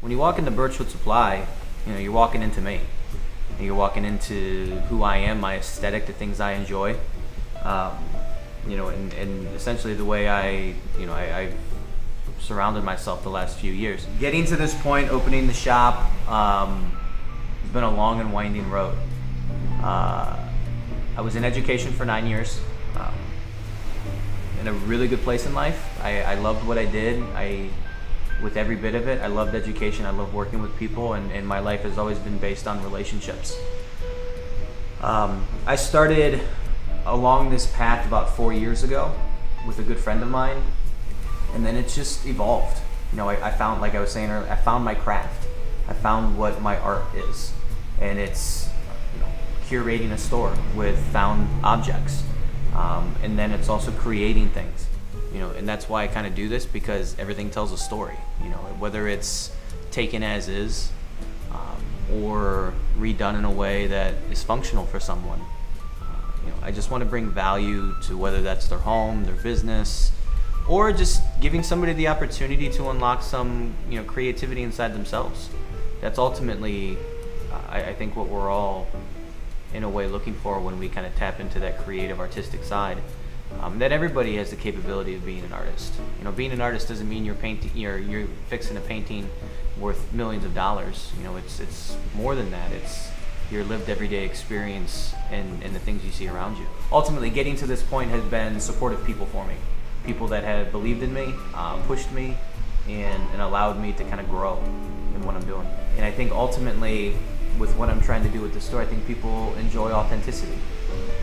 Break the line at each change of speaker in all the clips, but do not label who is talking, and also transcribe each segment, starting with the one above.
when you walk into Birchwood Supply, you're walking into me. You're walking into who I am, my aesthetic, the things I enjoy. And essentially the way I've surrounded myself the last few years. Getting to this point, opening the shop, it's been a long and winding road. I was in education for 9 years, in a really good place in life. I loved what I did. With every bit of it, I loved education, I loved working with people, and my life has always been based on relationships. I started along this path about 4 years ago with a good friend of mine, and then it just evolved. I found, like I was saying earlier, I found my craft. I found what my art is, and it's curating a store with found objects, and then it's also creating things. And that's why I kind of do this, because everything tells a story. Whether it's taken as is, or redone in a way that is functional for someone. I just want to bring value to whether that's their home, their business, or just giving somebody the opportunity to unlock some creativity inside themselves. That's ultimately, I think, what we're all in a way looking for when we kind of tap into that creative, artistic side. That everybody has the capability of being an artist. Being an artist doesn't mean you're fixing a painting worth millions of dollars. It's more than that. It's your lived everyday experience and the things you see around you. Ultimately, getting to this point has been supportive people for me. People that have believed in me, pushed me, and allowed me to kind of grow in what I'm doing. And I think ultimately, with what I'm trying to do with the store, I think people enjoy authenticity.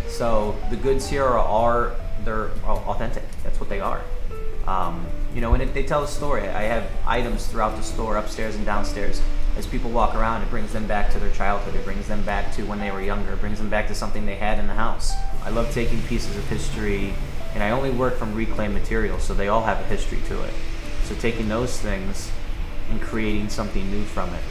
So the goods here they're authentic. That's what they are. And they tell a story. I have items throughout the store, upstairs and downstairs. As people walk around, it brings them back to their childhood. It brings them back to when they were younger. It brings them back to something they had in the house. I love taking pieces of history, and I only work from reclaimed materials, so they all have a history to it. So taking those things and creating something new from it,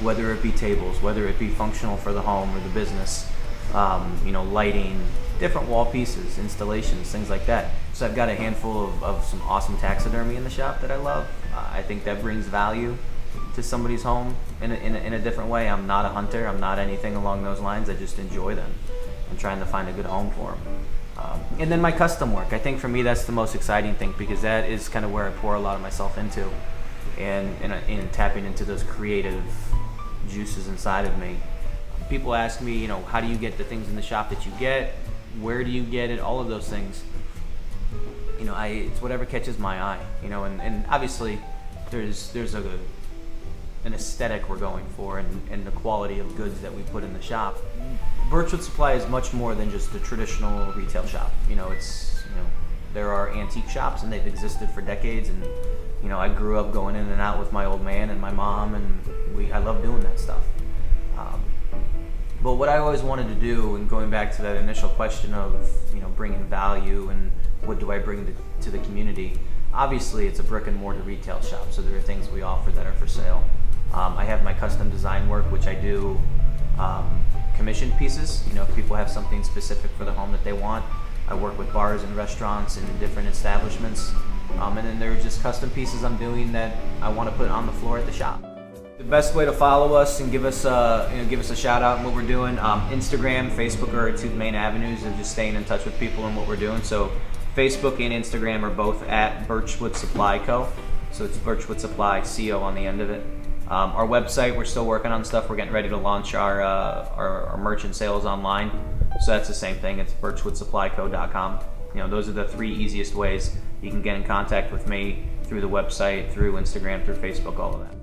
whether it be tables, whether it be functional for the home or the business, lighting, different wall pieces, installations, things like that. So I've got a handful of some awesome taxidermy in the shop that I love. I think that brings value to somebody's home in a different way. I'm not a hunter. I'm not anything along those lines. I just enjoy them and trying to find a good home for them. And then my custom work. I think for me that's the most exciting thing, because that is kind of where I pour a lot of myself into, and tapping into those creative juices inside of me. People ask me, how do you get the things in the shop that you get? Where do you get it? All of those things. It's whatever catches my eye. And obviously there's an aesthetic we're going for, and the quality of goods that we put in the shop. Birchwood Supply is much more than just a traditional retail shop. There are antique shops, and they've existed for decades, and I grew up going in and out with my old man and my mom, and I love doing that stuff. But what I always wanted to do, and going back to that initial question of bringing value and what do I bring to the community, obviously it's a brick and mortar retail shop, so there are things we offer that are for sale. I have my custom design work, which I do commissioned pieces. If people have something specific for the home that they want, I work with bars and restaurants and different establishments, and then there are just custom pieces I'm doing that I want to put on the floor at the shop. The best way to follow us and give us a shout out in what we're doing, Instagram, Facebook are our two main avenues of just staying in touch with people and what we're doing. So Facebook and Instagram are both at Birchwood Supply Co. So it's Birchwood Supply Co on the end of it. Our website, we're still working on stuff. We're getting ready to launch our merchant sales online. So that's the same thing. It's birchwoodsupplyco.com. Those are the three easiest ways you can get in contact with me: through the website, through Instagram, through Facebook, all of that.